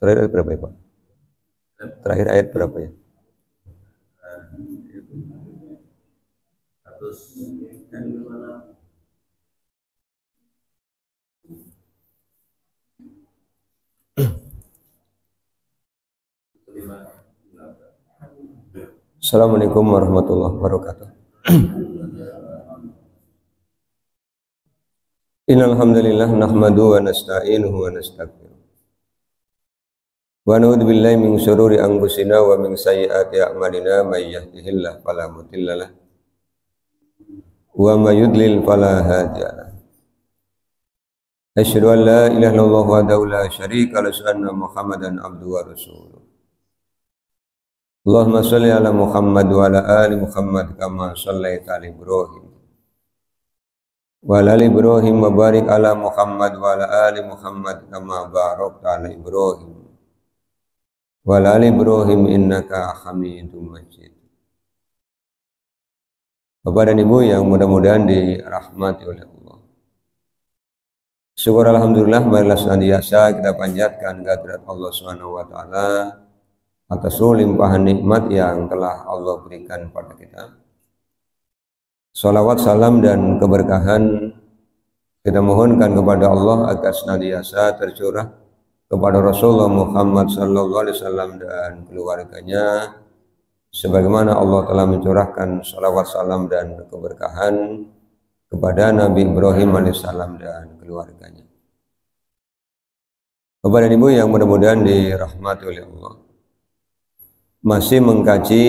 Terakhir ayat berapa ya Pak? Terakhir ayat berapa ya? Assalamualaikum warahmatullahi wabarakatuh. Innal hamdalillah nahmadu wa nasta'inuhu wa nastaghfiruh. Wa na'udzu billahi min syururi anfusina wa min sayyiati a'malina may yahdihillahu fala mudhillalah wa may yudlil fala hadiyalah. Asyhadu an la ilaha illallah wahdahu la syarika lahu wa anna Muhammadan abduhu wa rasuluh. Allahumma shalli ala Muhammad wa ala ali Muhammad kama shallaita ala Ibrahim wa ala ali Ibrahim wa barik ala Muhammad wa ala ali Muhammad kama barakta ala Ibrahim wa ala ali Ibrahim innaka Hamidum Majid. Bapak dan Ibu yang mudah-mudahan dirahmati oleh Allah. Syukur alhamdulillah marilah senantiasa kita panjatkan kehadirat Allah Subhanahu wa taala atas limpahan nikmat yang telah Allah berikan pada kita. Salawat, salam dan keberkahan kita mohonkan kepada Allah agar senantiasa tercurah kepada Rasulullah Muhammad sallallahu alaihi wasallam dan keluarganya sebagaimana Allah telah mencurahkan salawat, salam dan keberkahan kepada Nabi Ibrahim alaihissalam dan keluarganya. Bapak dan Ibu yang mudah-mudahan dirahmati oleh Allah, masih mengkaji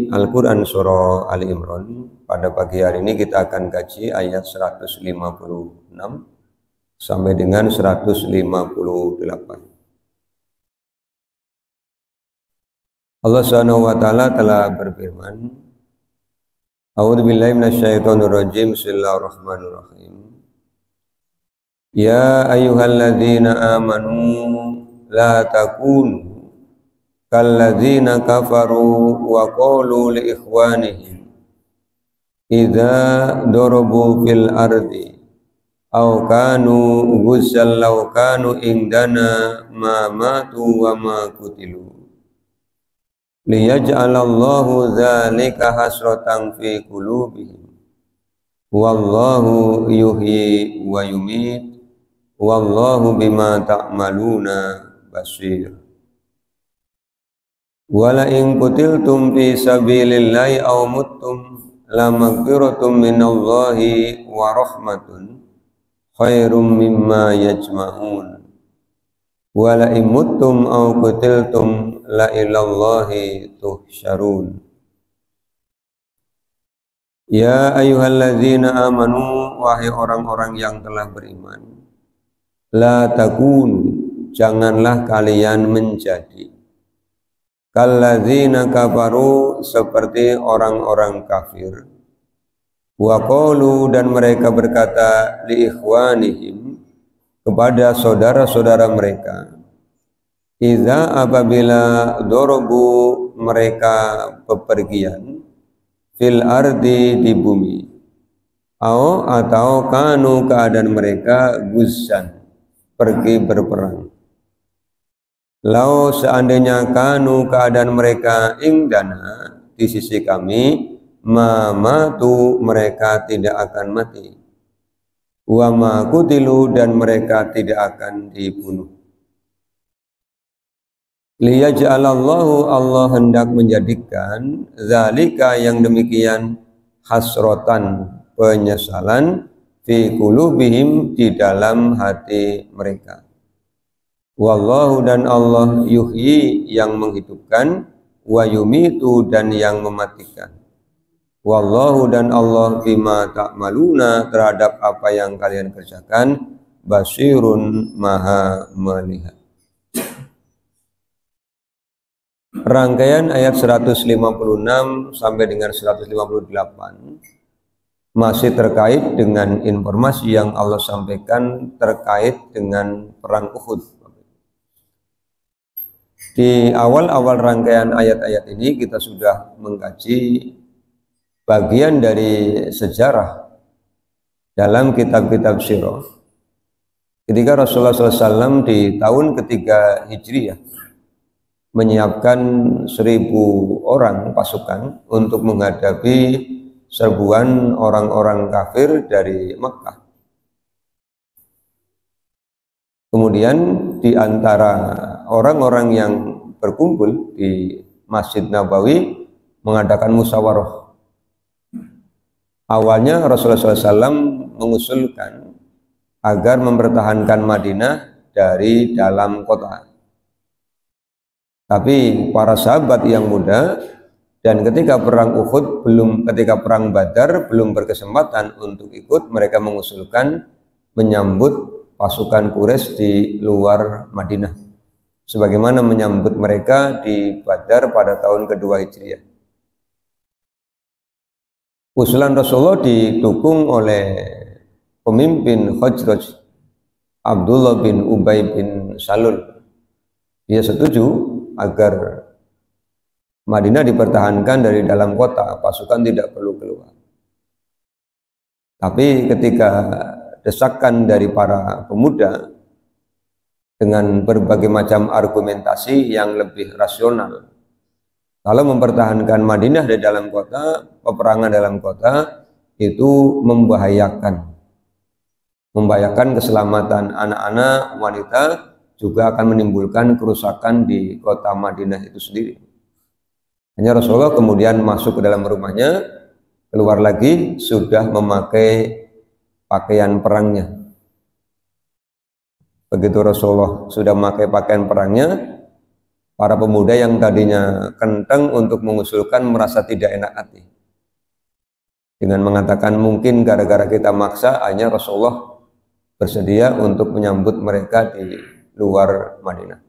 Al-Quran Surah Ali Imran. Pada pagi hari ini kita akan kaji ayat 156 sampai dengan 158. Allah Subhanahu wa taala telah berfirman, A'udzu billahi minasyaitonir rajim. Bismillahirrahmanirrahim. Ya ayyuhalladzina amanu la takunu kalladzina kafaru wa qalu li ikhwanihim idza darabu fil ardi aw kanu ghuzzal law kanu indana ma matu wa ma qutilu liyaj'alallahu dzalika hasratan fi qulubihim wallahu yuhyi wa yumit wallahu bima ta'maluna basir. Wala in qutiltum fi sabilillahi aw muttum la maghfiratum minallahi wa rahmatun khairum mimma yajma'un. Wala in muttum aw qutiltum la ilallahi tuhsyarun. Ya ayyuhalladzina amanu, wahai orang-orang yang telah beriman, la takunu, janganlah kalian menjadi kalladzina kafaru, seperti orang-orang kafir. Wa qalu, dan mereka berkata, li ikhwanihim, kepada saudara-saudara mereka, idza, apabila dorobu, mereka bepergian, fil ardi, di bumi, atau kanu, keadaan mereka guzzan, pergi berperang. Lau, seandainya kanu, keadaan mereka indana, di sisi kami, ma matu, mereka tidak akan mati, wa ma qutilu, dan mereka tidak akan dibunuh. Liyaj'alallahu, Allah hendak menjadikan zalika, yang demikian, hasrotan, penyesalan, fi qulubihim, di dalam hati mereka. Wallahu, dan Allah, yuhyi, yang menghidupkan, wa yumitu, dan yang mematikan. Wallahu, dan Allah, bima ta'maluna, terhadap apa yang kalian kerjakan, basirun, maha melihat. Rangkaian ayat 156 sampai dengan 158 masih terkait dengan informasi yang Allah sampaikan terkait dengan perang Uhud. Di awal-awal rangkaian ayat-ayat ini kita sudah mengkaji bagian dari sejarah dalam kitab-kitab sirah. Ketika Rasulullah SAW di tahun ketiga Hijriyah menyiapkan 1.000 orang pasukan untuk menghadapi serbuan orang-orang kafir dari Makkah. Kemudian di antara orang-orang yang berkumpul di Masjid Nabawi mengadakan musyawarah. Awalnya Rasulullah SAW mengusulkan agar mempertahankan Madinah dari dalam kota. Tapi para sahabat yang muda dan ketika perang Uhud ketika perang Badar belum berkesempatan untuk ikut, mereka mengusulkan menyambut pasukan Quraisy di luar Madinah, sebagaimana menyambut mereka di Badar pada tahun kedua Hijriah. Usulan Rasulullah didukung oleh pemimpin Khazraj, Abdullah bin Ubay bin Salul. Dia setuju agar Madinah dipertahankan dari dalam kota, pasukan tidak perlu keluar. Tapi ketika desakan dari para pemuda dengan berbagai macam argumentasi yang lebih rasional, kalau mempertahankan Madinah di dalam kota, peperangan dalam kota itu membahayakan keselamatan anak-anak, wanita, juga akan menimbulkan kerusakan di kota Madinah itu sendiri. Hanya Rasulullah kemudian masuk ke dalam rumahnya, keluar lagi sudah memakai pakaian perangnya. Begitu Rasulullah sudah memakai pakaian perangnya, para pemuda yang tadinya kencang untuk mengusulkan merasa tidak enak hati dengan mengatakan mungkin gara-gara kita maksa, hanya Rasulullah bersedia untuk menyambut mereka di luar Madinah.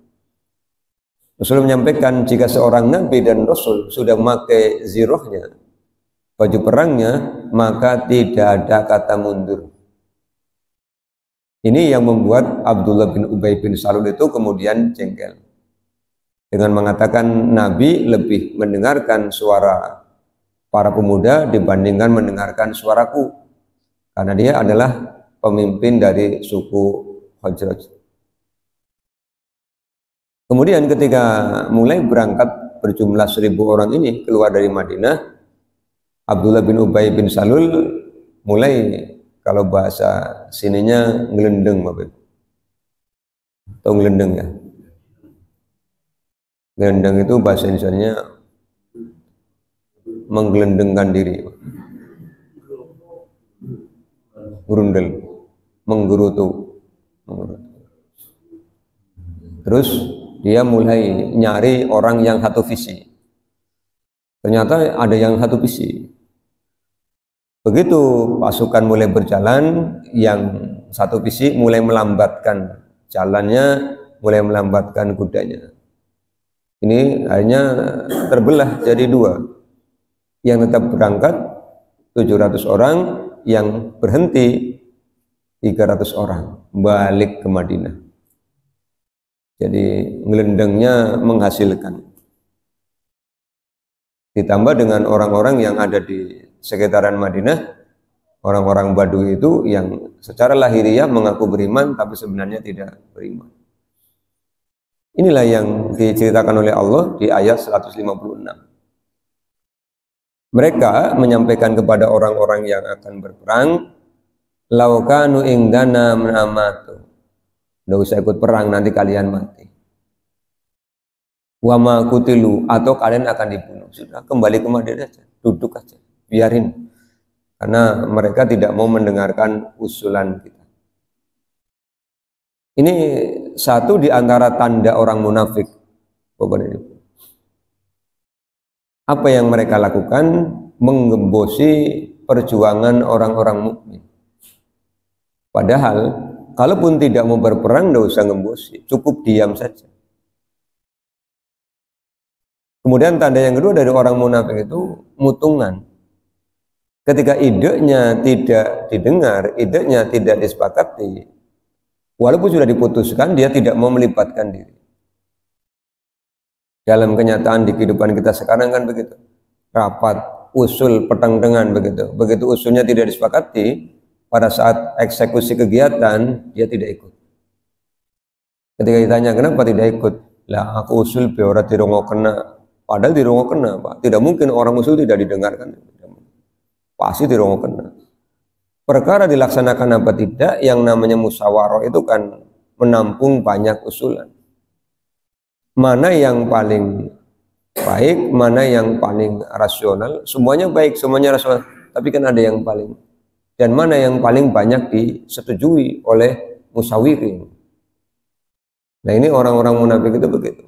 Rasulullah menyampaikan jika seorang nabi dan rasul sudah memakai zirohnya, baju perangnya, maka tidak ada kata mundur. Ini yang membuat Abdullah bin Ubay bin Salul itu kemudian jengkel dengan mengatakan Nabi lebih mendengarkan suara para pemuda dibandingkan mendengarkan suaraku, karena dia adalah pemimpin dari suku Khazraj. Kemudian ketika mulai berangkat berjumlah 1.000 orang ini keluar dari Madinah, Abdullah bin Ubay bin Salul mulai, kalau bahasa sininya, ngelendeng, Bapak. Atau ngelendeng ya. Ngelendeng itu bahasa Indonesianya menggelendengkan diri. Ngurundel, menggerutu. Terus dia mulai nyari orang yang satu visi. Ternyata ada yang satu visi. Begitu pasukan mulai berjalan, yang satu visi mulai melambatkan jalannya, mulai melambatkan kudanya. Ini hanya terbelah jadi dua. Yang tetap berangkat 700 orang, yang berhenti 300 orang balik ke Madinah. Jadi ngelendengnya menghasilkan. Ditambah dengan orang-orang yang ada di sekitaran Madinah, orang-orang Badui itu yang secara lahiriah mengaku beriman tapi sebenarnya tidak beriman. Inilah yang diceritakan oleh Allah di ayat 156. Mereka menyampaikan kepada orang-orang yang akan berperang, laukanu ingdana menamatu, nggak usah ikut perang, nanti kalian mati. Wama kutilu, atau kalian akan dibunuh. Sudah, kembali ke Madinah aja, duduk aja, biarin, karena mereka tidak mau mendengarkan usulan kita. Ini satu di antara tanda orang munafik. Apa yang mereka lakukan? Menggembosi perjuangan orang-orang mukmin. Padahal kalaupun tidak mau berperang, tidak usah ngembosi, cukup diam saja. Kemudian tanda yang kedua dari orang munafik itu mutungan. Ketika idenya tidak didengar, idenya tidak disepakati, walaupun sudah diputuskan, dia tidak mau melibatkan diri. dalam kenyataan di kehidupan kita sekarang kan begitu. Rapat, usul, pertentangan begitu. Begitu usulnya tidak disepakati, pada saat eksekusi kegiatan dia tidak ikut. Ketika ditanya kenapa tidak ikut, lah aku usul biar dirongo kena. Padahal dirongo kena, Pak. Tidak mungkin orang usul tidak didengarkan. Pasti dirongo kena. Perkara dilaksanakan apa tidak, yang namanya musyawarah itu kan menampung banyak usulan. Mana yang paling baik, mana yang paling rasional, semuanya baik, semuanya rasional, tapi kan ada yang paling, dan mana yang paling banyak disetujui oleh musyawirin. Nah ini orang-orang munafik itu begitu.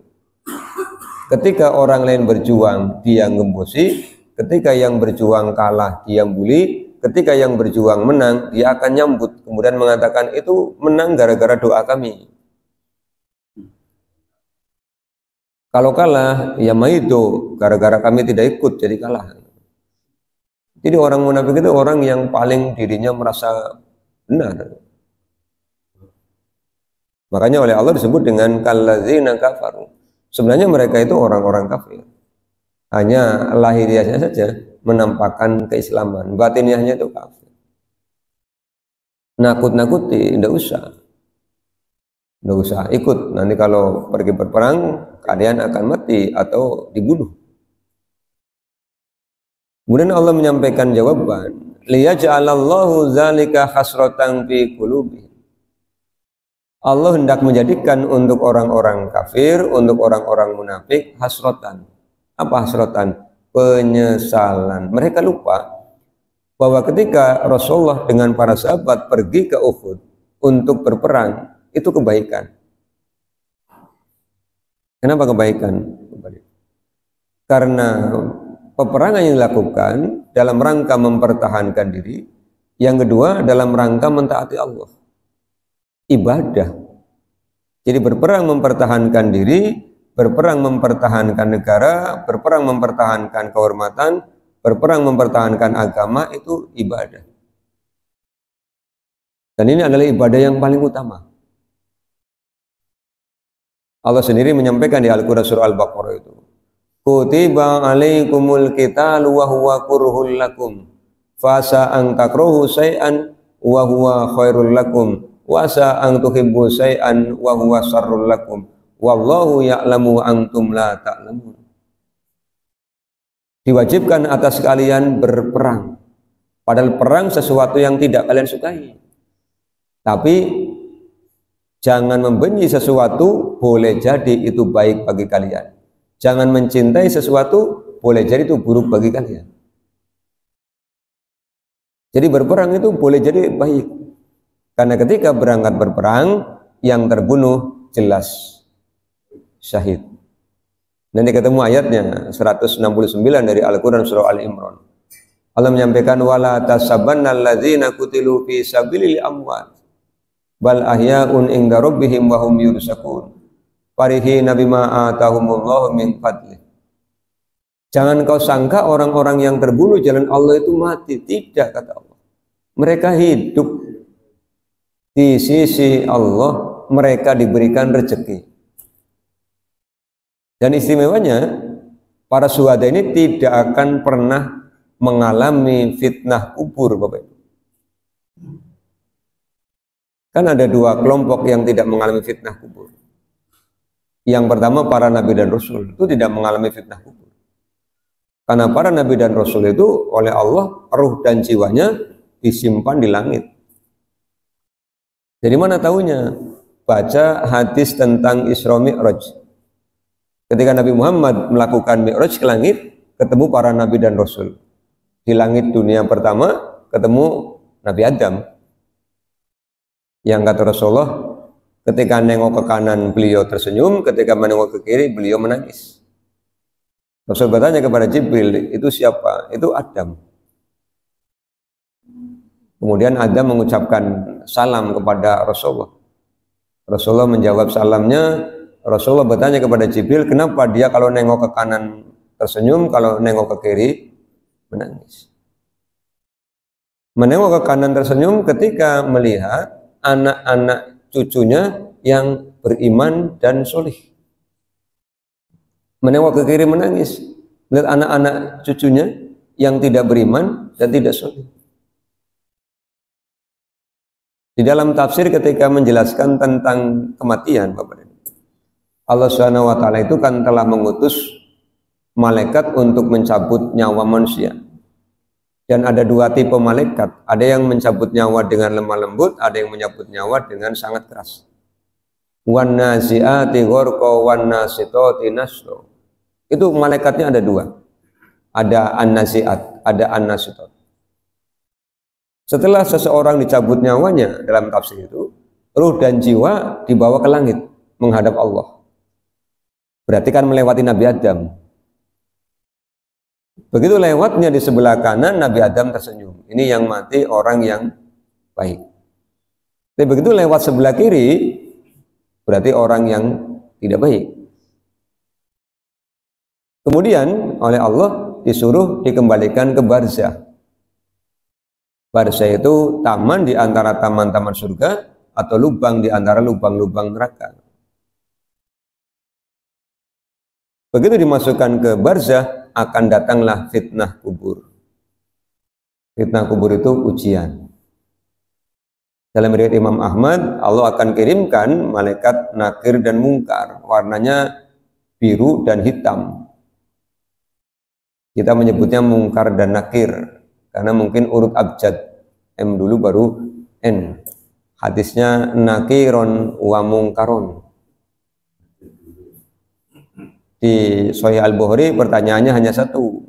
Ketika orang lain berjuang, dia ngembosi. Ketika yang berjuang kalah, dia bully. Ketika yang berjuang menang, dia akan nyambut, kemudian mengatakan itu menang gara-gara doa kami. Kalau kalah, ya itu gara-gara kami tidak ikut jadi kalah. Jadi orang munafik itu orang yang paling dirinya merasa benar. Makanya oleh Allah disebut dengan kallazina kafaru. Sebenarnya mereka itu orang-orang kafir. Hanya lahiriahnya saja menampakkan keislaman, batiniahnya itu kafir. Nakut-nakuti, tidak usah. Tidak usah ikut, nanti kalau pergi berperang kalian akan mati atau dibunuh. Kemudian Allah menyampaikan jawaban, liyaj'alallahu dzalika hasratan fi qulubi. Allah hendak menjadikan untuk orang-orang kafir, untuk orang-orang munafik hasratan. Apa hasratan? Penyesalan. Mereka lupa bahwa ketika Rasulullah dengan para sahabat pergi ke Uhud untuk berperang, itu kebaikan. Kenapa kebaikan? Karena peperangan yang dilakukan dalam rangka mempertahankan diri, yang kedua dalam rangka mentaati Allah, ibadah. Jadi berperang mempertahankan diri, berperang mempertahankan negara, berperang mempertahankan kehormatan, berperang mempertahankan agama, itu ibadah. Dan ini adalah ibadah yang paling utama. Allah sendiri menyampaikan di Al-Quran surah Al-Baqarah itu, kutiba alaikumul qitalu wa huwa kurhul lakum fasa an takrahu syai'an wa huwa khairul lakum wa sa an tuhibbu syai'an wa huwa syarrul lakum wallahu ya'lamu antum la ta'lamun. Diwajibkan atas kalian berperang, padahal perang sesuatu yang tidak kalian sukai. Tapi jangan membenci sesuatu, boleh jadi itu baik bagi kalian. Jangan mencintai sesuatu, boleh jadi itu buruk bagi kalian. Jadi berperang itu boleh jadi baik. Karena ketika berangkat berperang, yang terbunuh jelas syahid. Nanti ketemu ayatnya 169 dari Al-Quran surah Al-Imran. Allah menyampaikan wala tasabanna alladzina qutilu fi sabilil amwat bal ahya'un inda rabbihim wa hum yursakun farihina bima atahumullahu min fadli. Jangan kau sangka orang-orang yang terbunuh jalan Allah itu mati. Tidak, kata Allah. Mereka hidup di sisi Allah, mereka diberikan rezeki. Dan istimewanya para syuhada ini tidak akan pernah mengalami fitnah kubur, Bapak Ibu. Kan ada dua kelompok yang tidak mengalami fitnah kubur. Yang pertama para nabi dan rasul itu tidak mengalami fitnah kubur. Karena para nabi dan rasul itu oleh Allah ruh dan jiwanya disimpan di langit. Jadi mana tahunya? Baca hadis tentang Isra Mi'raj. Ketika Nabi Muhammad melakukan Mi'raj ke langit, ketemu para nabi dan rasul. Di langit dunia pertama ketemu Nabi Adam. Yang kata Rasulullah, ketika nengok ke kanan beliau tersenyum, ketika menengok ke kiri beliau menangis. Rasul bertanya kepada Jibril, itu siapa? Itu Adam. Kemudian Adam mengucapkan salam kepada Rasulullah. Rasulullah menjawab salamnya. Rasulullah bertanya kepada Jibril, kenapa dia kalau nengok ke kanan tersenyum, kalau nengok ke kiri menangis? Menengok ke kanan tersenyum ketika melihat anak-anak cucunya yang beriman dan solih. menengok ke kiri menangis, lihat anak-anak cucunya yang tidak beriman dan tidak soleh. Di dalam tafsir ketika menjelaskan tentang kematian, Bapak, Allah Subhanahu wa taala itu kan telah mengutus malaikat untuk mencabut nyawa manusia. Dan ada dua tipe malaikat, ada yang mencabut nyawa dengan lemah lembut, ada yang mencabut nyawa dengan sangat keras. Wan nazi'ati gharqa wan nasitati nasra. Itu malaikatnya ada dua. Ada an-nazi'at, ada an-nasitat. Setelah seseorang dicabut nyawanya dalam tafsir itu, ruh dan jiwa dibawa ke langit menghadap Allah. Berarti kan melewati Nabi Adam. Begitu lewatnya di sebelah kanan, Nabi Adam tersenyum. Ini yang mati orang yang baik. Tapi begitu lewat sebelah kiri, berarti orang yang tidak baik. Kemudian oleh Allah disuruh dikembalikan ke barzah. Barzah itu taman di antara taman-taman surga atau lubang di antara lubang-lubang neraka. Begitu dimasukkan ke barzah, akan datanglah fitnah kubur. Fitnah kubur itu ujian. Dalam riwayat Imam Ahmad, Allah akan kirimkan malaikat nakir dan mungkar, warnanya biru dan hitam. Kita menyebutnya mungkar dan nakir, karena mungkin urut abjad, M dulu baru N. Hadisnya nakiron wa mungkaron. Di Sahih Al-Bukhari pertanyaannya hanya satu.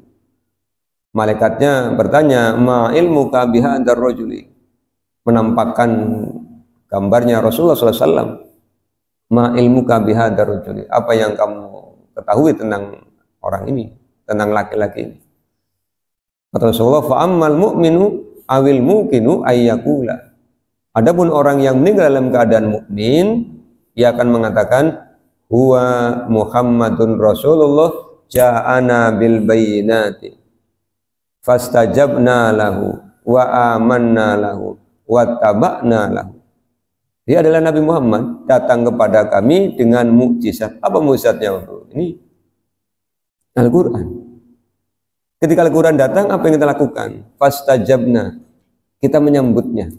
Malaikatnya bertanya, ma ilmuka bihadzal rajuli. Menampakkan gambarnya Rasulullah SAW. Ma ilmuka bihadzal rajuli. Apa yang kamu ketahui tentang orang ini, tentang laki-laki ini? Kata Rasulullah, fa'ammal mu'minu awil mukinu ayyakula. Adapun orang yang meninggal dalam keadaan mukmin, ia akan mengatakan, huwa Muhammadun Rasulullah ja'ana bil bayyinati fastajabna lahu wa amanna lahu wa taba'na lahu. Dia adalah Nabi Muhammad, datang kepada kami dengan mukjizat. Apa mukjizatnya? Ini Al-Quran. Ketika Al-Quran datang, apa yang kita lakukan? Fastajabna, kita menyambutnya.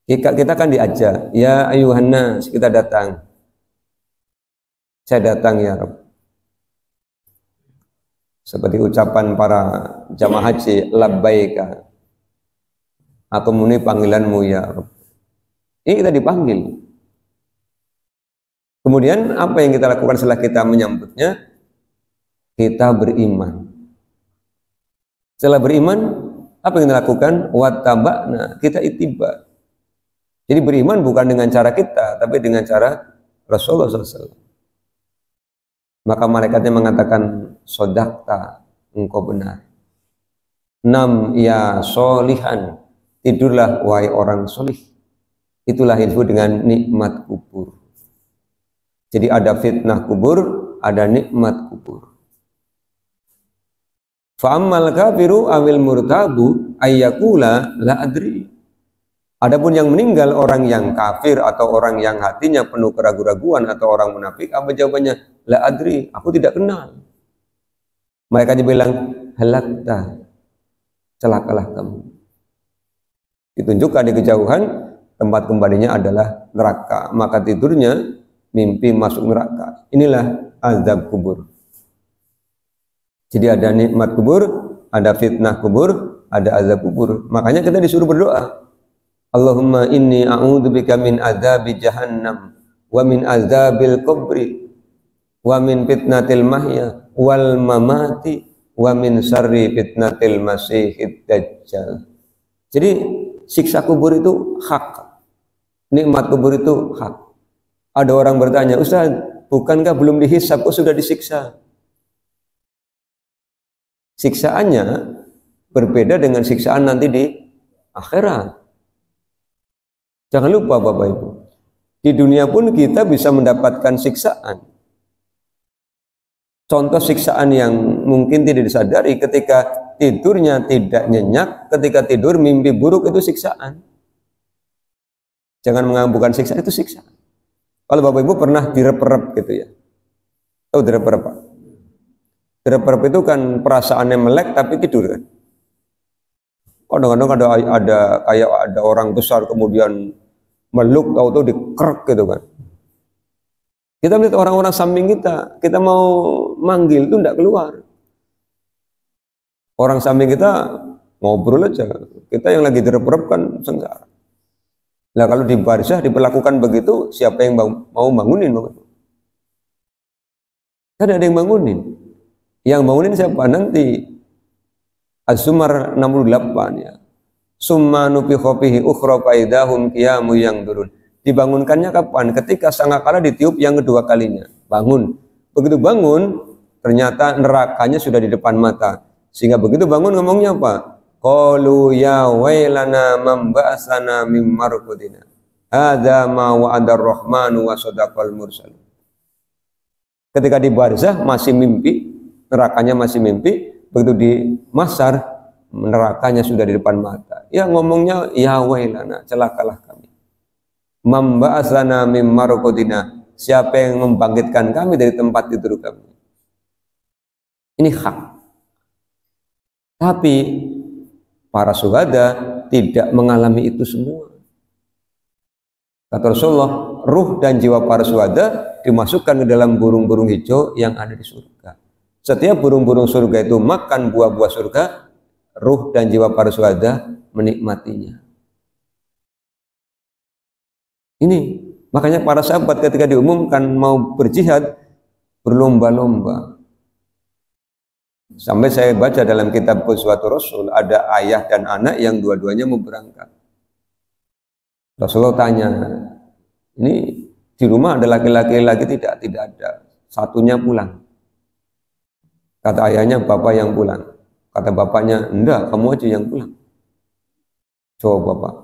Kita kan diajak, ya ayuhan nas, kita datang. Saya datang ya Rabb. Seperti ucapan para jamaah haji, labbaika. Aku memenuhi panggilanmu ya Rabb. Ini kita dipanggil. Kemudian apa yang kita lakukan setelah kita menyambutnya? Kita beriman. Setelah beriman, apa yang kita lakukan? Wattaba'na, kita ittiba. Jadi beriman bukan dengan cara kita, tapi dengan cara Rasulullah SAW. Maka malaikatnya mengatakan, sodakta, engkau benar. Nam ya solihan, tidurlah wahai orang solih. Itulah yang disebut dengan nikmat kubur. Jadi ada fitnah kubur, ada nikmat kubur. Fa'ammal kafiru awil murtabu ayyakula la adri. Adapun yang meninggal orang yang kafir atau orang yang hatinya penuh keraguan-raguan atau orang munafik, apa jawabannya? La adri, aku tidak kenal. Mereka bilang, halakta, celakalah kamu. Ditunjukkan di kejauhan, tempat kembalinya adalah neraka. Maka tidurnya mimpi masuk neraka. Inilah azab kubur. Jadi ada nikmat kubur, ada fitnah kubur, ada azab kubur. Makanya kita disuruh berdoa. Allahumma inni a'udzubika min azabi jahannam wa min azabil kubri wa min fitnatil mahya wal mamati wa min syarri fitnatil masihid dajjal. Jadi siksa kubur itu hak, nikmat kubur itu hak. Ada orang bertanya, Ustaz, bukankah belum dihisab, kok sudah disiksa? Siksaannya berbeda dengan siksaan nanti di akhirat. Jangan lupa Bapak Ibu, di dunia pun kita bisa mendapatkan siksaan. Contoh siksaan yang mungkin tidak disadari, ketika tidurnya tidak nyenyak, ketika tidur mimpi buruk, itu siksaan. Jangan mengambukan siksaan, itu siksaan. Kalau Bapak Ibu pernah direp-rep gitu ya, tahu direp-rep Pak? Direp-rep itu kan perasaannya melek tapi tidur kan. Kadang-kadang ada kayak ada orang besar kemudian meluk tahu-tahu dikerek gitu kan. Kita melihat orang-orang samping kita mau manggil itu tidak keluar. Orang samping kita ngobrol aja, kita yang lagi direp-rep kan sengsara. Nah kalau di barzah diperlakukan begitu, siapa yang mau bangunin? Kan ada yang bangunin. Yang bangunin siapa? Nanti Az-Zumar 68 ya. Summa nufikha fihi ukhra faidahum qiyamun yanzurun. Dibangunkannya kapan? Ketika sangkakala ditiup yang kedua kalinya. Bangun. Begitu bangun, ternyata nerakanya sudah di depan mata. Sehingga begitu bangun ngomongnya apa? Qalu ya wailana man ba'asana mim marqudina. Hadza ma wa'adar rahmanu wa sadaqal mursal. Ketika di barzah masih mimpi, nerakanya masih mimpi, begitu di mahsyar nerakanya sudah di depan mata. Ya ngomongnya ya wailana, celakalah kami. Man ba'asana mim marqudina. Siapa yang membangkitkan kami dari tempat tidur kami? Ini hak. Tapi para syuhada tidak mengalami itu semua. Kata Rasulullah, ruh dan jiwa para syuhada dimasukkan ke dalam burung-burung hijau yang ada di surga. Setiap burung-burung surga itu makan buah-buah surga, ruh dan jiwa para syuhada menikmatinya. Ini makanya para sahabat ketika diumumkan mau berjihad berlomba-lomba. Sampai saya baca dalam kitab Quswatur Rasul ada ayah dan anak yang dua-duanya mau berangkat. Rasulullah tanya, ini di rumah ada laki-laki lagi tidak? Tidak ada. Satunya pulang. Kata ayahnya, bapak yang pulang. Kata bapaknya, enggak, kamu aja yang pulang. Coba bapak,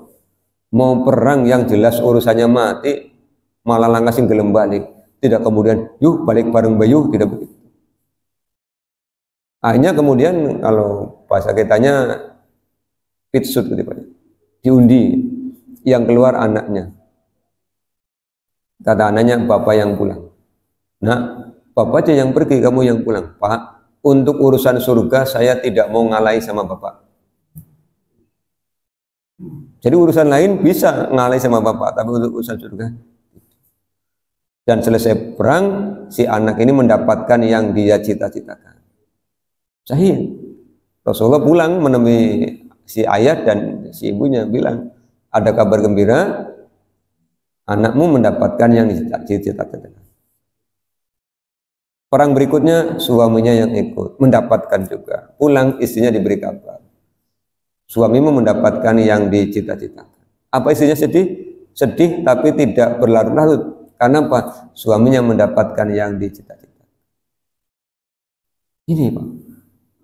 mau perang yang jelas urusannya mati, malah langkasin gelem balik. Tidak kemudian, yuk balik bareng bayu, tidak begitu. Akhirnya kemudian kalau bahasa kitanya pitsut gitu Pak. Diundi yang keluar anaknya. Kata anaknya bapak yang pulang. Nah, bapak aja yang pergi, kamu yang pulang. Pak, untuk urusan surga saya tidak mau ngalahi sama bapak. Jadi urusan lain bisa ngalahi sama bapak, tapi untuk urusan surga. Dan selesai perang, si anak ini mendapatkan yang dia cita-citakan. Sahih. Rasulullah pulang menemui si ayah dan si ibunya bilang, ada kabar gembira, anakmu mendapatkan yang dicita-citakan. Perang berikutnya suaminya yang ikut, mendapatkan juga. Pulang istrinya diberi kabar. Suamimu mendapatkan yang dicita-citakan. Apa istrinya sedih? Sedih tapi tidak berlarut-larut. Karena apa? Suaminya mendapatkan yang dicita-citakan. Ini Pak.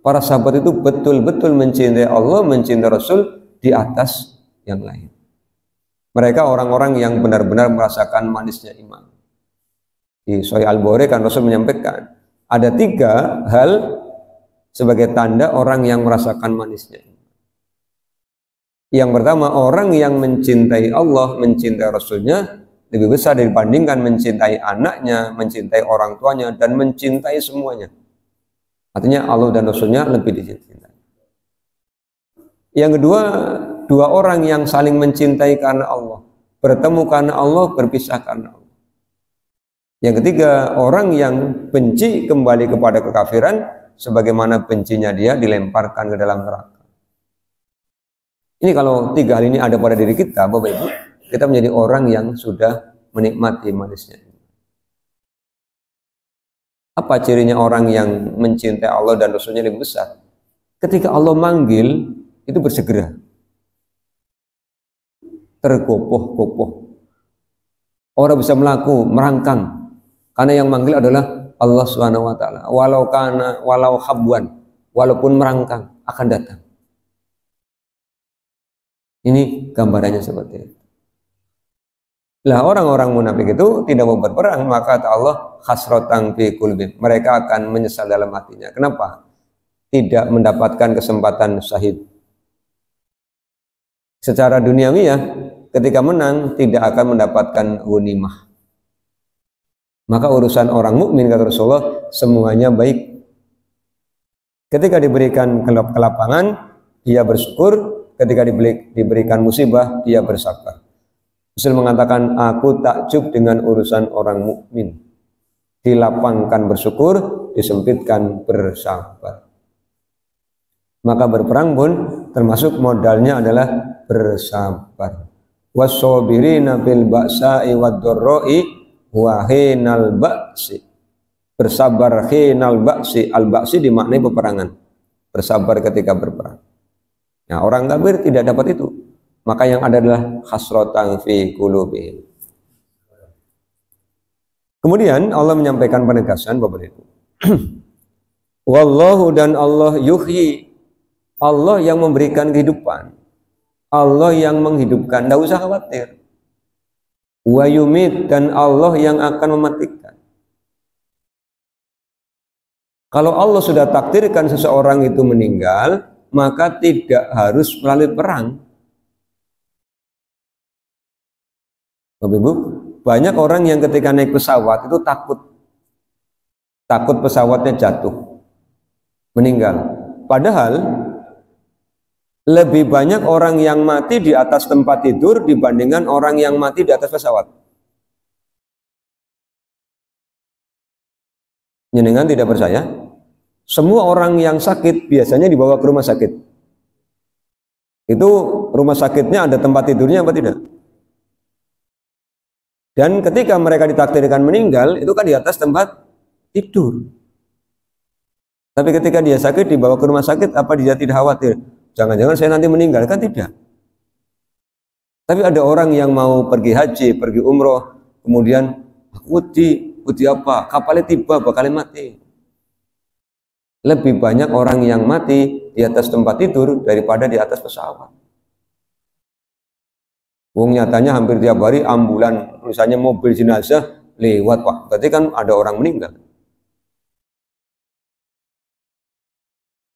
Para sahabat itu betul-betul mencintai Allah, mencintai Rasul di atas yang lain. Mereka orang-orang yang benar-benar merasakan manisnya iman. Di Sahih Al-Bukhari kan Rasul menyampaikan, ada 3 hal sebagai tanda orang yang merasakan manisnya iman. Yang pertama, orang yang mencintai Allah, mencintai Rasulnya, lebih besar dibandingkan mencintai anaknya, mencintai orang tuanya, dan mencintai semuanya. Artinya Allah dan Rasulnya lebih dicintai. Yang kedua, 2 orang yang saling mencintai karena Allah, bertemu karena Allah, berpisah karena Allah. Yang ketiga, orang yang benci kembali kepada kekafiran, sebagaimana bencinya dia dilemparkan ke dalam neraka. Ini kalau 3 hal ini ada pada diri kita, Bapak Ibu, kita menjadi orang yang sudah menikmati manisnya. Apa cirinya orang yang mencintai Allah dan Rasulnya lebih besar? Ketika Allah manggil, itu bersegera. Tergopoh-gopoh. Orang bisa melaku, merangkang. Karena yang manggil adalah Allah Subhanahu wa taala. Walau habwan, walaupun merangkang akan datang. Ini gambarannya seperti itu. Lah orang-orang munafik itu tidak mau berperang, maka kata Allah khasratan fi qulubihim. Mereka akan menyesal dalam hatinya. Kenapa? Tidak mendapatkan kesempatan syahid. Secara duniawi ya, ketika menang tidak akan mendapatkan ghanimah. Maka urusan orang mukmin kata Rasulullah semuanya baik. Ketika diberikan kelapangan, dia bersyukur. Ketika diberikan musibah, dia bersabar. Rasul mengatakan, aku takjub dengan urusan orang mukmin. Dilapangkan bersyukur, disempitkan bersabar. Maka berperang pun termasuk modalnya adalah bersabar. Was-sabirina bil ba'sa'i wad-dharra'i wa hinal ba'si. Bersabar hinal ba'si. Al-ba'si dimaknai peperangan. Bersabar ketika berperang. Nah, orang kafir tidak dapat itu. Maka yang ada adalah hasratan fi qulubihim. Kemudian Allah menyampaikan penegasan Bapak Ibu. Wallahu, dan Allah yuhyi. Allah yang memberikan kehidupan. Allah yang menghidupkan. Tidak usah khawatir. Wa yumit, dan Allah yang akan mematikan. Kalau Allah sudah takdirkan seseorang itu meninggal, maka tidak harus melalui perang. Bapak Ibu, banyak orang yang ketika naik pesawat itu takut pesawatnya jatuh, meninggal. Padahal lebih banyak orang yang mati di atas tempat tidur dibandingkan orang yang mati di atas pesawat. Jenengan tidak percaya? Semua orang yang sakit biasanya dibawa ke rumah sakit. Itu rumah sakitnya ada tempat tidurnya apa tidak? Dan ketika mereka ditakdirkan meninggal, itu kan di atas tempat tidur. Tapi ketika dia sakit dibawa ke rumah sakit, apa dia tidak khawatir? Jangan-jangan saya nanti meninggal, kan tidak. Tapi ada orang yang mau pergi haji, pergi umroh, kemudian uji apa? Kapalnya tiba, bakalnya mati. Lebih banyak orang yang mati di atas tempat tidur daripada di atas pesawat. Wong nyatanya hampir tiap hari ambulan, misalnya mobil jenazah lewat Pak, berarti kan ada orang meninggal.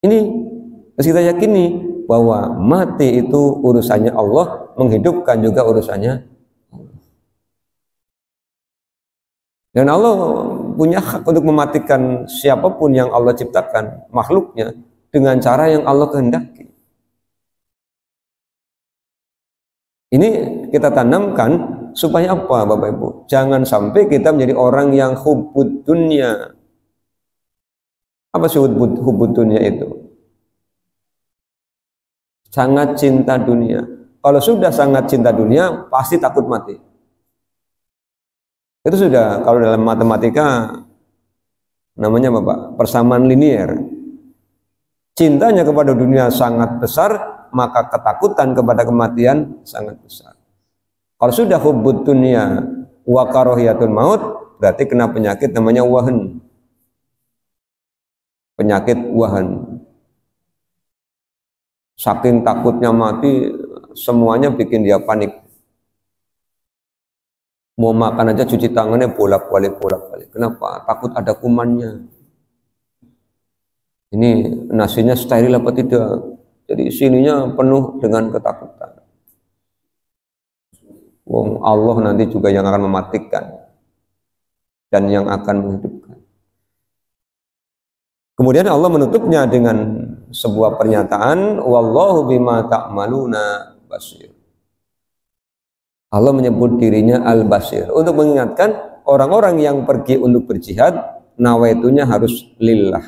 Ini kita yakini bahwa mati itu urusannya Allah, menghidupkan juga urusannya Allah. Dan Allah punya hak untuk mematikan siapapun yang Allah ciptakan, makhluknya, dengan cara yang Allah kehendaki. Ini kita tanamkan supaya apa Bapak Ibu? Jangan sampai kita menjadi orang yang hubbud dunya. Apa sih hubbud dunya itu? Sangat cinta dunia. Kalau sudah sangat cinta dunia, pasti takut mati. Itu sudah, kalau dalam matematika namanya Bapak, persamaan linier. Cintanya kepada dunia sangat besar, maka ketakutan kepada kematian sangat besar. Kalau sudah hubbud dunya wa karahiyatul maut, berarti kena penyakit namanya wahan. Penyakit wahan. Saking takutnya mati, semuanya bikin dia panik. Mau makan aja cuci tangannya bolak-balik. Kenapa? Takut ada kumannya. Ini nasinya steril apa tidak? Jadi sininya penuh dengan ketakutan. Wong Allah nanti juga yang akan mematikan dan yang akan menghidupkan. Kemudian Allah menutupnya dengan sebuah pernyataan, wallahu bima ta'maluna basir. Allah menyebut dirinya al-basir untuk mengingatkan orang-orang yang pergi untuk berjihad, nawaitunya harus lillah.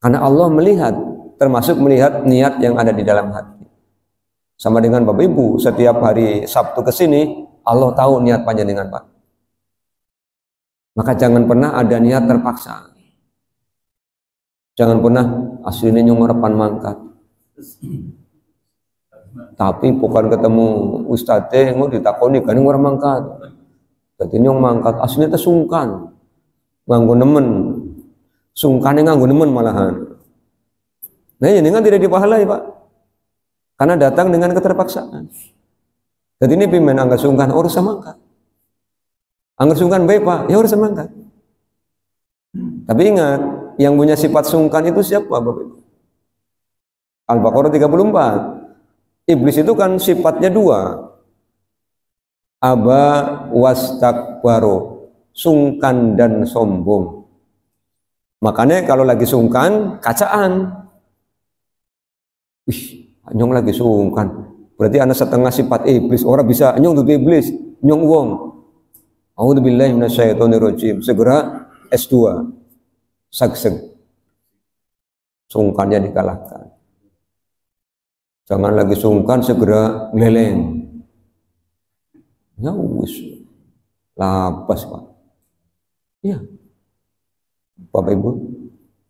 Karena Allah melihat, termasuk melihat niat yang ada di dalam hati. Sama dengan Bapak Ibu, setiap hari Sabtu ke sini, Allah tahu niat panjenengan Pak. Maka jangan pernah ada niat terpaksa. Jangan pernah aslinya nyongorepan mangkat. Tapi bukan ketemu ustadz mau ditakoni kan ngora mangkat. Jadi nyong mangkat aslinya sungkan. Nganggo nemen. Sungkane nganggo nemen malahan. Nah ini kan tidak dipahalai Pak, karena datang dengan keterpaksaan. Jadi ini pimen anggar sungkan, harus mangkat. Anggar sungkan baik Pak, ya harus mangkat. Tapi ingat, yang punya sifat sungkan itu siapa Bapak Ibu? Al-Baqarah 34. Iblis itu kan sifatnya dua. Aba wastakbaro, sungkan dan sombong. Makanya kalau lagi sungkan, kacaan. Wih, nyong lagi sungkan. Berarti anak setengah sifat iblis. Orang bisa nyong tuh iblis, nyong wong. A'udzubillahi minasyaitonirrajim. Segera S2. Sagseg. Sungkannya dikalahkan. Jangan lagi sungkan, segera ngeleleng. Ya wis. Lapas, Pak. Iya. Bapak Ibu,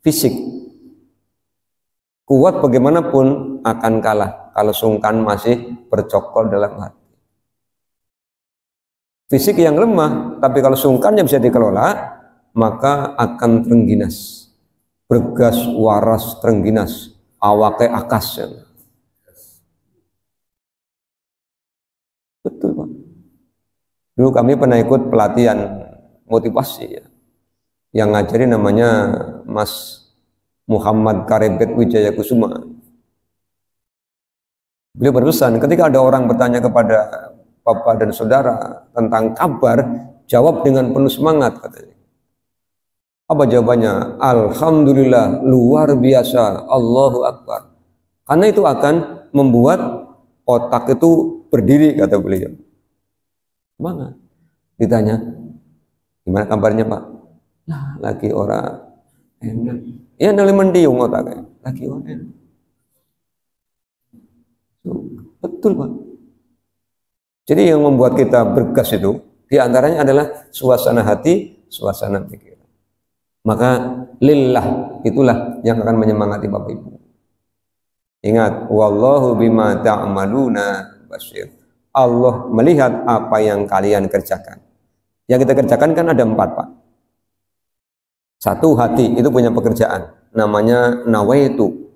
fisik kuat bagaimanapun akan kalah kalau sungkan masih bercokol dalam hati. Fisik yang lemah, tapi kalau sungkannya bisa dikelola, maka akan terengginas, bergas waras terengginas, awake akas. Betul, Pak. Dulu kami pernah ikut pelatihan motivasi ya, yang ngajari namanya Mas Muhammad Karebet Wijaya Kusuma. Beliau berpesan, ketika ada orang bertanya kepada Bapak dan Saudara tentang kabar, jawab dengan penuh semangat, katanya. Apa jawabannya? Alhamdulillah, luar biasa, Allahu Akbar. Karena itu akan membuat otak itu berdiri, kata beliau. Mana? Ditanya, gimana kabarnya, Pak? Nah, lagi orang enak. Ya, nali mendiung otaknya. Lagi orang enak. Betul, Pak. Jadi yang membuat kita bergas itu, diantaranya adalah suasana hati, suasana pikiran. Maka lillah, itulah yang akan menyemangati Bapak Ibu. Ingat, wallahu bima ta'maluna basir. Allah melihat apa yang kalian kerjakan. Yang kita kerjakan kan ada 4, Pak. Satu, hati itu punya pekerjaan, namanya nawaitu.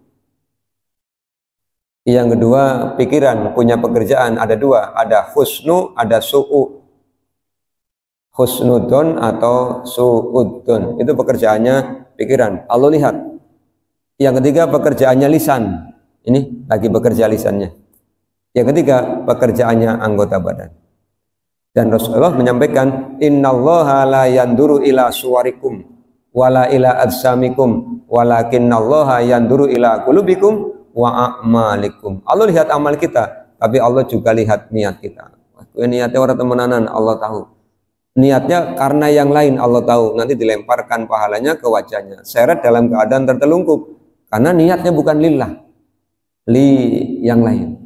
Yang kedua, pikiran punya pekerjaan, ada 2, ada husnu, ada su'u. Husnudon atau su'udon, itu pekerjaannya pikiran, Allah lihat. Yang ketiga, pekerjaannya lisan, ini lagi bekerja lisannya. Yang ketiga, pekerjaannya anggota badan. Dan Rasulullah menyampaikan, innallaha la yanduru ila suwarikum wala ila ajsamikum walakinnallaha yanduru ila qulubikum wa a'malikum. Allah lihat amal kita, tapi Allah juga lihat niat kita. Niatnya orang temenanan, Allah tahu. Niatnya karena yang lain, Allah tahu. Nanti dilemparkan pahalanya ke wajahnya, seret dalam keadaan tertelungkup, karena niatnya bukan lillah, li yang lain.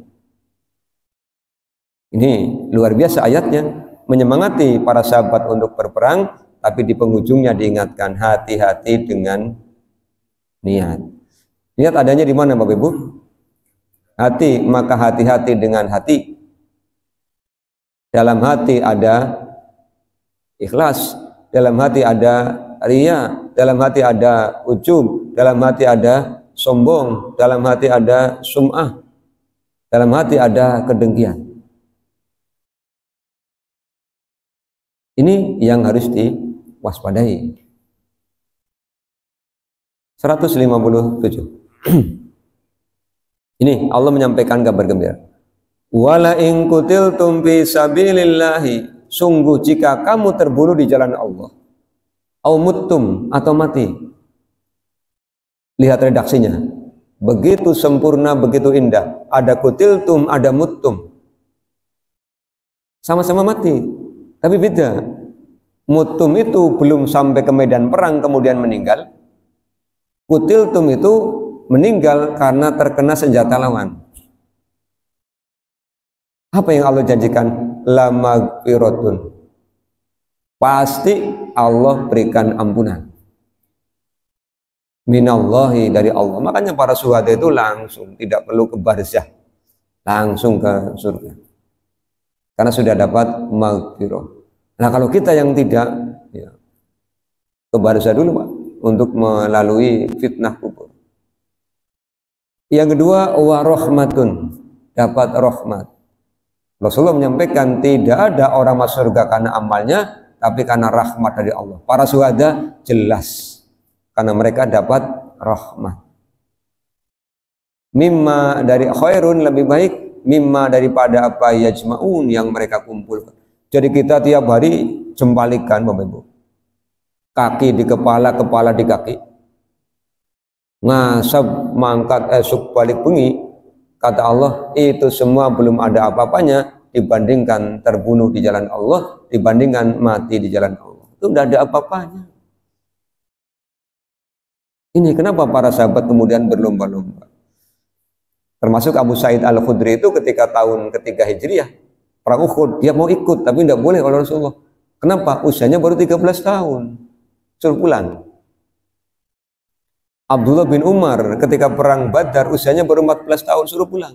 Ini luar biasa ayatnya, menyemangati para sahabat untuk berperang. Tapi di penghujungnya diingatkan, hati-hati dengan niat. Niat adanya di mana, Bapak Ibu? Hati, maka hati-hati dengan hati. Dalam hati ada ikhlas, dalam hati ada riya, dalam hati ada ujub, dalam hati ada sombong, dalam hati ada sum'ah, dalam hati ada kedengkian. Ini yang harus diwaspadai. 157. Ini Allah menyampaikan kabar gembira. Wala in qutiltum fi sabilillahi, sungguh jika kamu terbunuh di jalan Allah, au muttum atau mati. Lihat redaksinya. Begitu sempurna, begitu indah. Ada qutiltum, ada muttum. Sama-sama mati. Tapi beda, mutum itu belum sampai ke medan perang kemudian meninggal. Kutiltum itu meninggal karena terkena senjata lawan. Apa yang Allah janjikan? La maghfiratun. Pasti Allah berikan ampunan. Minallahi, dari Allah. Makanya para syuhada itu langsung, tidak perlu ke barzah, langsung ke surga. Karena sudah dapat maghfirah. Nah kalau kita yang tidak, ya, ke barzah dulu, Pak, untuk melalui fitnah kubur. Yang kedua, wa rahmatun, dapat rahmat. Rasulullah menyampaikan tidak ada orang masuk surga karena amalnya, tapi karena rahmat dari Allah. Para syuhada jelas karena mereka dapat rahmat. Mimma, dari khairun, lebih baik, mimma, daripada apa yajma'un, yang mereka kumpulkan. Jadi kita tiap hari jempalikan, Bapak Ibu, kaki di kepala, kepala di kaki, ngasab mangkat esuk balik bengi, kata Allah itu semua belum ada apa-apanya dibandingkan terbunuh di jalan Allah, dibandingkan mati di jalan Allah. Itu tidak ada apa-apanya. Ini kenapa para sahabat kemudian berlomba-lomba. Termasuk Abu Sa'id Al-Khudri itu ketika tahun ketiga Hijriah, perang Uhud, dia mau ikut tapi tidak boleh oleh Rasulullah. Kenapa? Usianya baru 13 tahun. Suruh pulang. Abdullah bin Umar ketika perang Badar usianya baru 14 tahun, suruh pulang.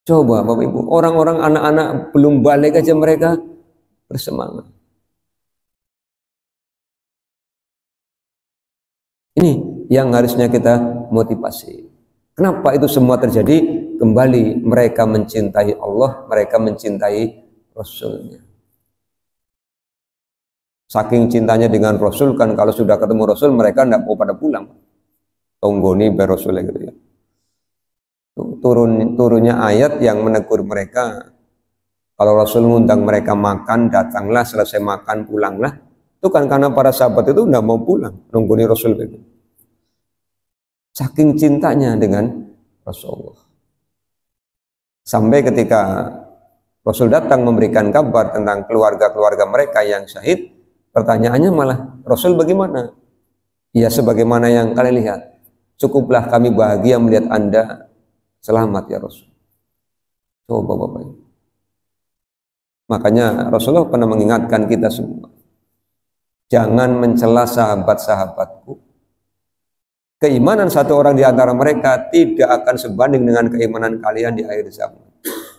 Coba Bapak Ibu, orang-orang anak-anak belum balik aja mereka bersemangat. Ini yang harusnya kita motivasi. Kenapa itu semua terjadi? Kembali mereka mencintai Allah, mereka mencintai Rasulnya. Saking cintanya dengan Rasul kan kalau sudah ketemu Rasul mereka tidak mau pada pulang. Tonggoni ber Rasul gitu ya. Turunnya ayat yang menegur mereka. Kalau Rasul mengundang mereka makan, datanglah, selesai makan pulanglah. Itu kan karena para sahabat itu tidak mau pulang, nungguni Rasul itu. Saking cintanya dengan Rasulullah. Sampai ketika Rasul datang memberikan kabar tentang keluarga-keluarga mereka yang syahid, pertanyaannya malah, Rasul bagaimana? Ya sebagaimana yang kalian lihat. Cukuplah kami bahagia melihat Anda selamat ya Rasul. Coba Bapak Ibu. Makanya Rasulullah pernah mengingatkan kita semua. Jangan mencela sahabat-sahabatku. Keimanan satu orang di antara mereka tidak akan sebanding dengan keimanan kalian di akhir zaman.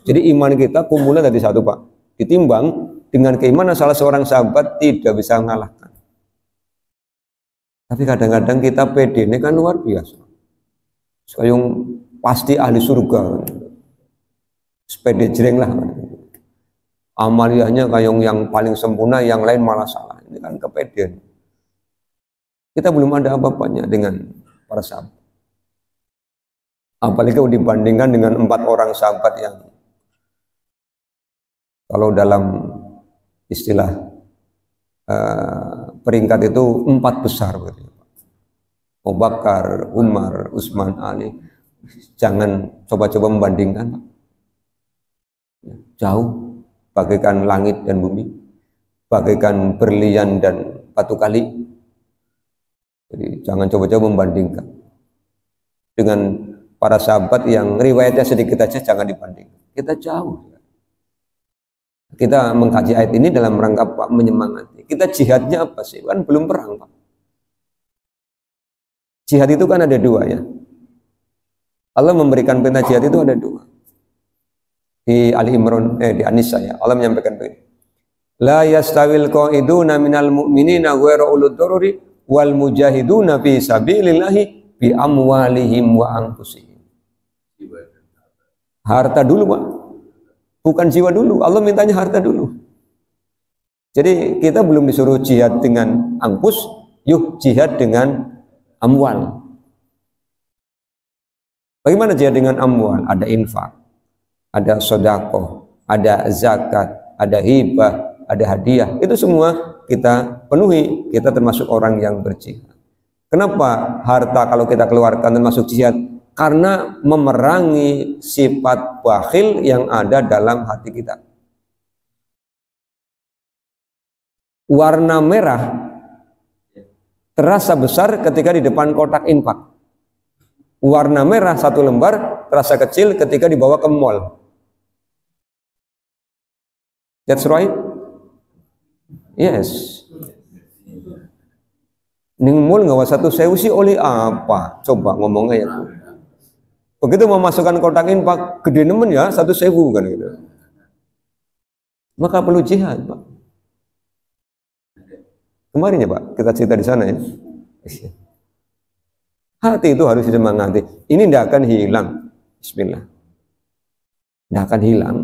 Jadi iman kita kumpulan dari satu Pak. Ditimbang dengan keimanan salah seorang sahabat tidak bisa mengalahkan. Tapi kadang-kadang kita pede ini kan luar biasa. Sayung pasti ahli surga. Sepede jreng lah. Amaliyahnya kayak yang paling sempurna, yang lain malah salah. Ini kan kepedean. Kita belum ada apa-apanya dengan para sahabat. Apalagi kalau dibandingkan dengan 4 orang sahabat yang kalau dalam istilah peringkat itu 4 besar. Abu Bakar, Umar, Utsman, Ali. Jangan coba-coba membandingkan. Jauh. Bagaikan langit dan bumi, bagaikan berlian dan batu kali. Jadi jangan coba-coba membandingkan dengan para sahabat yang riwayatnya sedikit aja, jangan dibanding. Kita jauh. Kita mengkaji ayat ini dalam rangka Pak menyemangati. Kita jihadnya apa sih? Kan belum perang Pak. Jihad itu kan ada 2 ya. Allah memberikan perintah jihad itu ada 2. Di Ali Imran, di An-Nisa ya, Allah menyampaikan begini. La yastawil qa'iduna minal mu'minina ghairu ulul daruri wal mujahiduna fi sabilillahi bi amwalihim wa anfusihim. Harta dulu Pak. Bukan jiwa dulu, Allah mintanya harta dulu. Jadi kita belum disuruh jihad dengan angkus, yuk jihad dengan amwal. Bagaimana jihad dengan amwal? Ada infak, ada sedekah, ada zakat, ada hibah, ada hadiah. Itu semua kita penuhi. Kita termasuk orang yang berjihad. Kenapa harta kalau kita keluarkan termasuk jihad? Karena memerangi sifat bakhil yang ada dalam hati kita. Warna merah terasa besar ketika di depan kotak infak. Warna merah 1 lembar terasa kecil ketika dibawa ke mall. That's right? Yes. Ning mall nggak 1.000 sih oleh apa? Coba ngomongnya ya. Begitu memasukkan kotak infak, gede nemen ya 1.000 kan gitu. Maka perlu jihad Pak. Kemarin ya Pak, kita cerita di sana ya. Hati itu harus disemangati. Ini tidak akan hilang. Bismillah. Tidak akan hilang.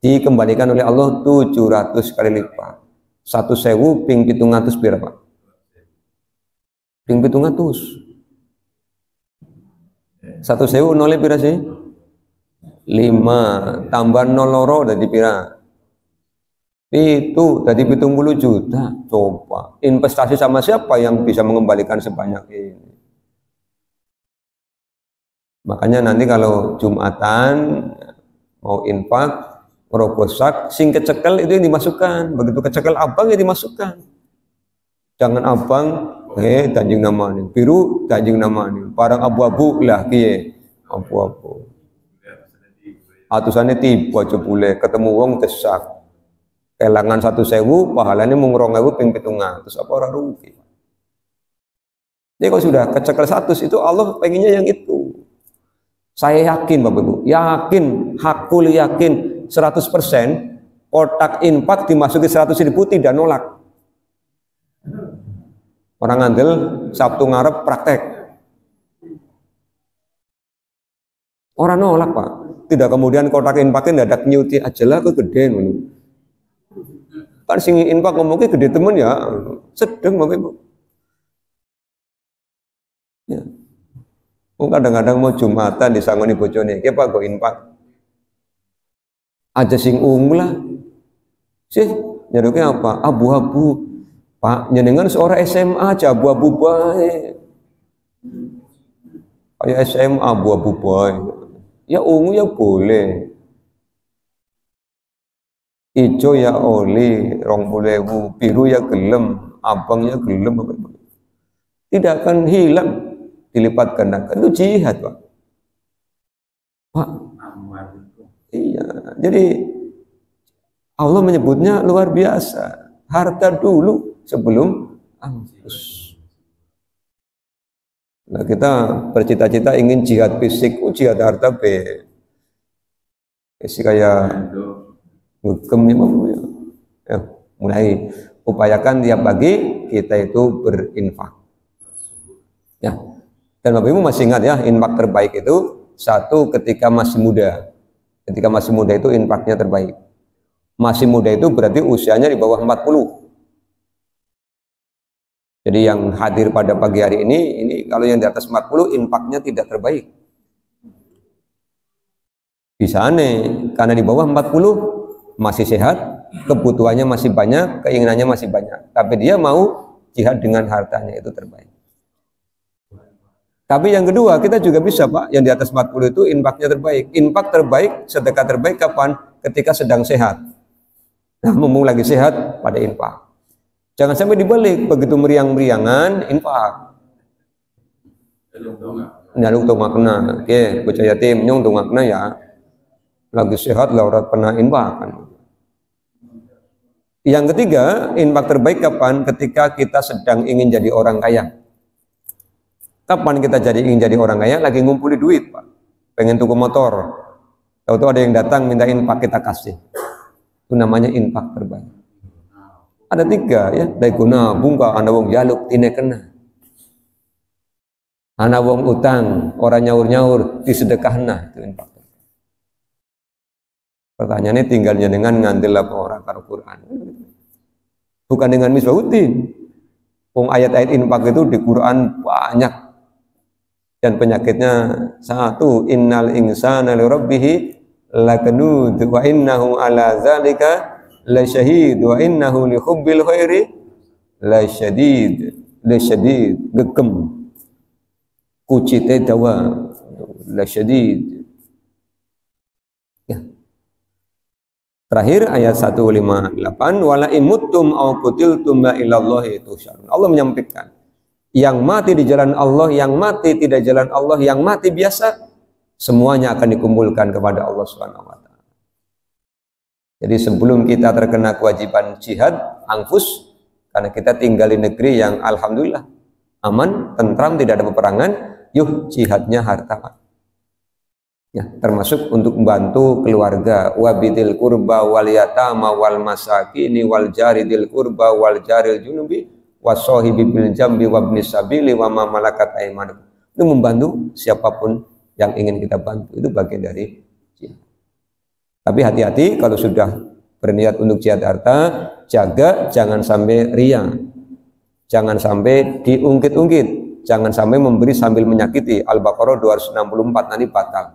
Dikembalikan oleh Allah 700 kali lipat. 1.000 ping 700 berapa? Ping 700. 1.000 nolnya pira sih? 5 tambah 0 loro dari pira? Itu tadi 70 juta. Coba investasi sama siapa yang bisa mengembalikan sebanyak ini? Makanya nanti kalau Jumatan mau infak, merogosak, sing kecekel itu yang dimasukkan. Begitu kecekel abang ya dimasukkan. Jangan abang, tanjing namanya. Biru, tanjing namanya. Barang abu-abu lah, kiye. Abu-abu. Atusannya tiba aja boleh. Ketemu wong desak. Kelangan 1.000, pahalanya mung 2.000 ping 700. Apa orang rugi? Jadi kalau sudah kecekel 100 itu Allah pengennya yang itu. Saya yakin Bapak Ibu, yakin, hakul yakin 100% kotak infak dimasuki 100.000 tidak nolak. Orang ngandel Sabtu ngarep praktek. Orang nolak Pak. Tidak kemudian kotak infaknya tidak ada nyuti aja lah kegedean. Kan sing infak ngomongnya gede temen ya, sedeng Bapak Ibu. Ya. Kadang-kadang mau Jumatan disangoni bojone, "Ki Pak go infak." Aja sing lah. Sih, nyaduknya apa? Abu-abu. Pak, nyenengan seorang SMA aja abu-abu baik. Kayak SMA abu-abu baik. Ya ungu ya boleh. Ijo ya oli, 20.000, biru ya gelem, abang ya gelem. Tidak akan hilang, dilipat gandakan. Itu jihad Pak. Pak, iya. Jadi Allah menyebutnya luar biasa. Harta dulu sebelum anfus. Nah, kita bercita-cita ingin jihad fisik, jihad harta be. Kayak ngegem ya, mulai upayakan tiap pagi kita itu berinfak. Ya. Dan Bapak Ibu masih ingat ya, infak terbaik itu satu ketika masih muda. Ketika masih muda itu infaknya terbaik. Masih muda itu berarti usianya di bawah 40. Jadi yang hadir pada pagi hari ini kalau yang di atas 40 infaknya tidak terbaik. Bisa aneh, karena di bawah 40 masih sehat, kebutuhannya masih banyak, keinginannya masih banyak. Tapi dia mau jihad dengan hartanya, itu terbaik. Tapi yang kedua, kita juga bisa Pak, yang di atas 40 itu infaknya terbaik. Infak terbaik, sedekah terbaik kapan? Ketika sedang sehat. Nah, mumpung lagi sehat, pada infak. Jangan sampai dibalik, begitu meriang-meriangan, infak. Nyaluk tuh makna, oke, bocah yatim, nyong tuh makna ya. Lagi sehat, laurat pernah infak. Yang ketiga, infak terbaik kapan? Ketika kita sedang ingin jadi orang kaya. Kapan kita ingin jadi orang kaya? Lagi ngumpuli duit Pak. Pengen tuku motor. Tahu-tahu ada yang datang minta infak, kita kasih. Itu namanya infak terbaik. Ada 3 ya, daiguna bungka ana wong jaluk tine kena. Ana wong utang, orang nyaur-nyaur disedekahna, itu infak. Pertanyaannya tinggalnya dengan ngandel apa orang karo Quran. Bukan dengan misbautin. Wong ayat-ayat infak itu di Quran banyak. Dan penyakitnya satu, innal insana li rabbih lakanud wa innahu ala zalika lasyahid wa innahu li hubbil khairi lasyadid gegem kucite dawa lasyadid. Ya. Terakhir ayat 158, wala imuttum aw qutiltum la ilallahi tusyarun. Allah menyampaikan yang mati di jalan Allah, yang mati tidak jalan Allah, yang mati biasa, semuanya akan dikumpulkan kepada Allah Subhanahu wa taala. Jadi sebelum kita terkena kewajiban jihad, anfus, karena kita tinggal di negeri yang alhamdulillah aman, tentram, tidak ada peperangan, yuk jihadnya harta. Ya, termasuk untuk membantu keluarga, wabitil kurba wal yatama wal masakini wal jaridil kurba wal jaril junubi wasohibi bil jambi wabni sabili wa ma malakat aymanukum. Itu membantu siapapun yang ingin kita bantu, itu bagian dari jihad. Tapi hati-hati kalau sudah berniat untuk jihad harta, jaga jangan sampai riya, jangan sampai diungkit-ungkit, jangan sampai memberi sambil menyakiti. Al-Baqarah 264 nanti batal.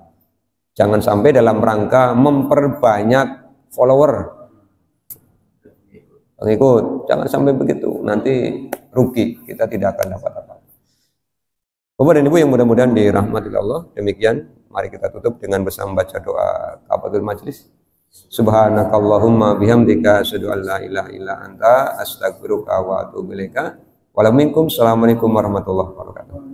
Jangan sampai dalam rangka memperbanyak follower. pengikut. Jangan sampai begitu, nanti rugi, kita tidak akan dapat apa-apa. Bapak dan Ibu yang mudah-mudahan dirahmati Allah, demikian mari kita tutup dengan bersama baca doa kafatul majlis. Subhanakallahumma bihamdika asyhadu an la ilaha illa anta astaghfiruka wa atubu ilaika. Assalamualaikum warahmatullahi wabarakatuh.